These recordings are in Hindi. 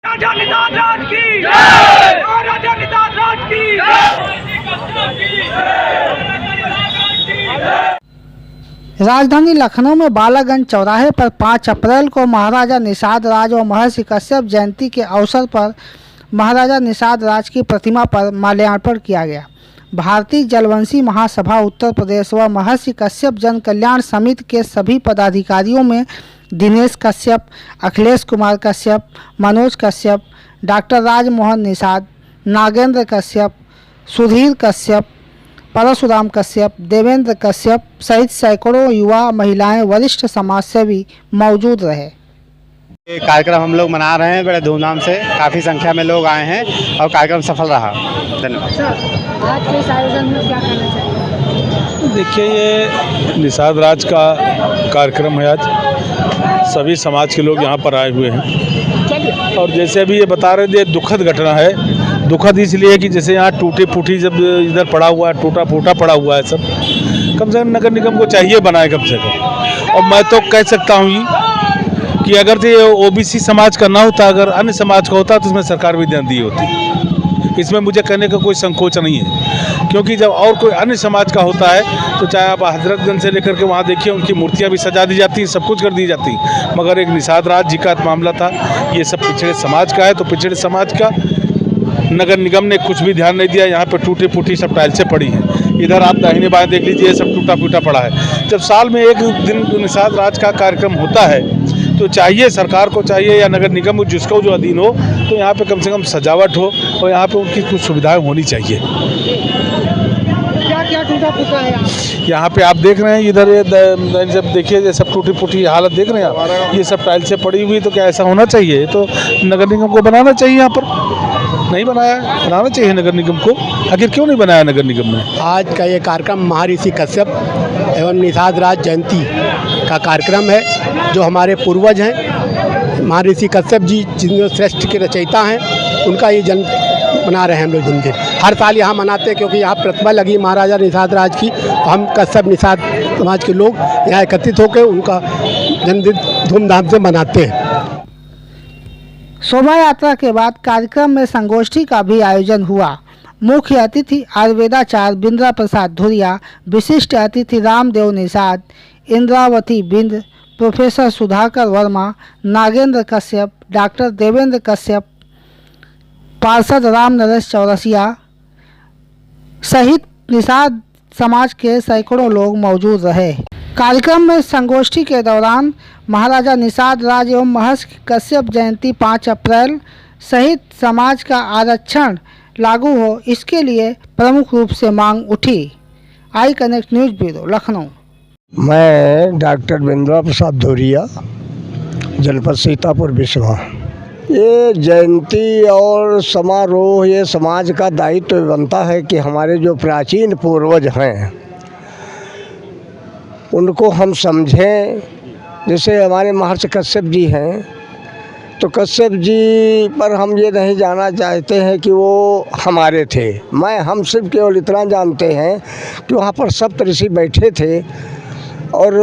राजा निषाद राज की जय। राजा निषाद राज की जय। राजधानी लखनऊ में बालागंज चौराहे पर 5 अप्रैल को महाराजा निषाद राज और महर्षि कश्यप जयंती के अवसर पर महाराजा निषाद राज की प्रतिमा पर माल्यार्पण किया गया। भारतीय जलवंशी महासभा उत्तर प्रदेश व महर्षि कश्यप जन कल्याण समिति के सभी पदाधिकारियों में दिनेश कश्यप, अखिलेश कुमार कश्यप, मनोज कश्यप, डॉक्टर राजमोहन निषाद, नागेंद्र कश्यप, सुधीर कश्यप, परशुराम कश्यप, देवेंद्र कश्यप सहित सैकड़ों युवा, महिलाएं, वरिष्ठ समाजसेवी मौजूद रहे। ये कार्यक्रम हम लोग मना रहे हैं बड़े धूमधाम से, काफ़ी संख्या में लोग आए हैं और कार्यक्रम सफल रहा। धन्यवाद। आज के इस आयोजन में क्या कहना चाहिए? देखिए, ये निषाद राज का कार्यक्रम है। आज सभी समाज के लोग यहाँ पर आए हुए हैं और जैसे अभी ये बता रहे थे, दुखद घटना है। दुखद इसलिए कि जैसे यहाँ टूटी फूटी जब इधर पड़ा हुआ है, टूटा फूटा पड़ा हुआ है सब, कम से कम नगर निगम को चाहिए बनाए कम से कम। और मैं तो कह सकता हूँ कि अगर तो ये ओबीसी समाज का ना होता, अगर अन्य समाज का होता तो इसमें सरकार भी ध्यान दी होती। इसमें मुझे कहने का कोई संकोच नहीं है, क्योंकि जब और कोई अन्य समाज का होता है तो चाहे आप हजरतगंज से लेकर के वहाँ देखिए, उनकी मूर्तियाँ भी सजा दी जाती, सब कुछ कर दी जाती, मगर एक निषाद राज जी का मामला था। ये सब पिछड़े समाज का है, तो पिछड़े समाज का नगर निगम ने कुछ भी ध्यान नहीं दिया। यहाँ पे टूटी फूटी सब टाइल्सें पड़ी हैं। इधर आप दाहिने बाएं देख लीजिए, सब टूटा फूटा पड़ा है। जब साल में एक दिन निषाद राज का कार्यक्रम होता है तो चाहिए, सरकार को चाहिए या नगर निगम जिसको जो अधीन हो, तो यहाँ पे कम से कम सजावट हो और यहाँ पे उनकी कुछ सुविधाएं होनी चाहिए। क्या क्या टूटा फूटा है यहाँ पे आप देख रहे हैं, इधर ये जब देखिए, ये सब टूटी फूटी हालत देख रहे हैं आप, ये सब टाइल्सें पड़ी हुई, तो क्या ऐसा होना चाहिए? तो नगर निगम को बनाना चाहिए। यहाँ पर नहीं बनाया, बनाना चाहिए नगर निगम को। आखिर क्यों नहीं बनाया नगर निगम ने? आज का ये कार्यक्रम महर्षि कश्यप एवं निषाद राज जयंती का कार्यक्रम है। जो हमारे पूर्वज हैं, महर्षि कश्यप जी जिनमें श्रेष्ठ के रचयिता हैं, उनका ये जन्म मना रहे हैं हम लोग जन्मदिन। हर साल यहाँ मनाते हैं, क्योंकि यहाँ प्रतिमा लगी महाराजा निषाद राज की। हम कश्यप निषाद समाज के लोग यहाँ एकत्रित होकर उनका जन्मदिन धूमधाम से मनाते हैं। शोभा यात्रा के बाद कार्यक्रम में संगोष्ठी का भी आयोजन हुआ। मुख्य अतिथि आयुर्वेदाचार्य बिंद्रा प्रसाद धुरिया, विशिष्ट अतिथि रामदेव निषाद, इंद्रावती बिंद, प्रोफेसर सुधाकर वर्मा, नागेंद्र कश्यप, डॉक्टर देवेंद्र कश्यप, पार्षद राम नरेश चौरसिया सहित निषाद समाज के सैकड़ों लोग मौजूद रहे। कार्यक्रम में संगोष्ठी के दौरान महाराजा निषाद राज एवं महर्षि कश्यप जयंती 5 अप्रैल सहित समाज का आरक्षण लागू हो, इसके लिए प्रमुख रूप से मांग उठी। I connect news bureau Lucknow. मैं डॉक्टर बिंद्रा प्रसाद धुरिया, जनपद सीतापुर बिस्वा। ये जयंती और समारोह, ये समाज का दायित्व बनता है कि हमारे जो प्राचीन पूर्वज हैं उनको हम समझें। जैसे हमारे महर्षि कश्यप जी हैं, तो कश्यप जी पर हम ये नहीं जानना चाहते हैं कि वो हमारे थे। हम सिर्फ केवल इतना जानते हैं कि वहाँ पर सप्त ऋषि बैठे थे और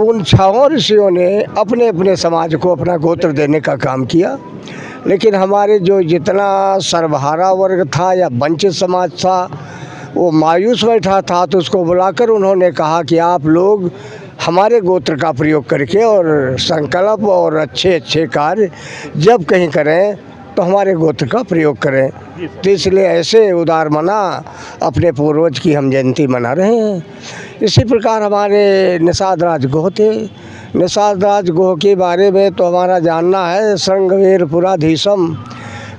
उन 6 ऋषियों ने अपने अपने समाज को अपना गोत्र देने का काम किया। लेकिन हमारे जो जितना सर्वहारा वर्ग था या वंचित समाज था, वो मायूस बैठा था, तो उसको बुलाकर उन्होंने कहा कि आप लोग हमारे गोत्र का प्रयोग करके और संकल्प और अच्छे अच्छे कार्य जब कहीं करें तो हमारे गोत्र का प्रयोग करें। तो इसलिए ऐसे उदार मना अपने पूर्वज की हम जयंती मना रहे हैं। इसी प्रकार हमारे निषाद राज गोह थे। निषाद राज गोह के बारे में तो हमारा जानना है, श्रृंगवीर पुराधीशम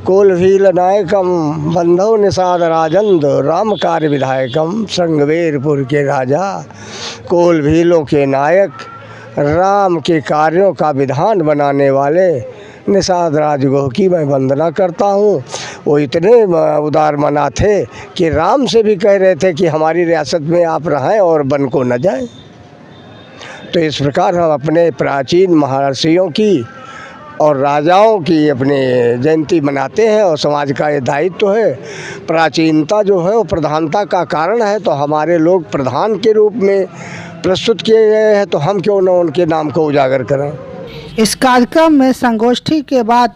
कोलभील नायकम बंधव निषाद राजंद राम कार्य विधायकम। श्रृंगवीरपुर के राजा, कोलभीलों के नायक, राम के कार्यों का विधान बनाने वाले निषाद राज गोह की मैं वंदना करता हूँ। वो इतने उदार मना थे कि राम से भी कह रहे थे कि हमारी रियासत में आप रहें और वन को न जाएं। तो इस प्रकार हम अपने प्राचीन महर्षियों की और राजाओं की अपने जयंती मनाते हैं और समाज का ये दायित्व है। प्राचीनता जो है वो प्रधानता का कारण है, तो हमारे लोग प्रधान के रूप में प्रस्तुत किए गए हैं, तो हम क्यों न उनके नाम को उजागर करें। इस कार्यक्रम में संगोष्ठी के बाद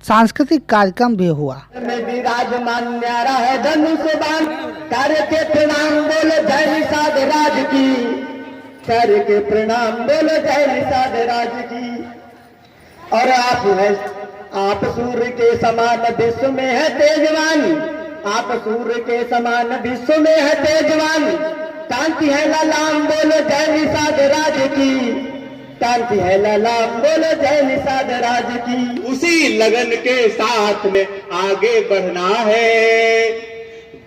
सांस्कृतिक कार्यक्रम भी हुआ। में विराजमान न्यारा है धनुषबाण, कार्य के प्रणाम बोलो जय निषाद राज की, कार्य के प्रणाम बोलो जय निषाद राज की। और आप सूर्य के समान विश्व में है तेजवान, आप सूर्य के समान विश्व में है तेजवान, कांति है ललाम बोलो जय निषाद राज की, कांति है ललाम बोलो जय निषाद राज की। उसी लगन के साथ में आगे बढ़ना है,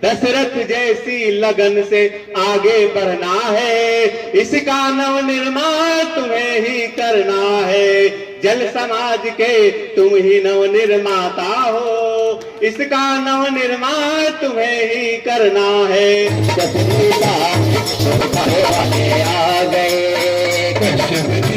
दशरथ जैसी लगन से आगे बढ़ना है, इसका नव निर्माण तुम्हें ही करना है, जल समाज के तुम ही नव निर्माता हो, इसका नव निर्माण तुम्हें ही करना है। आ गए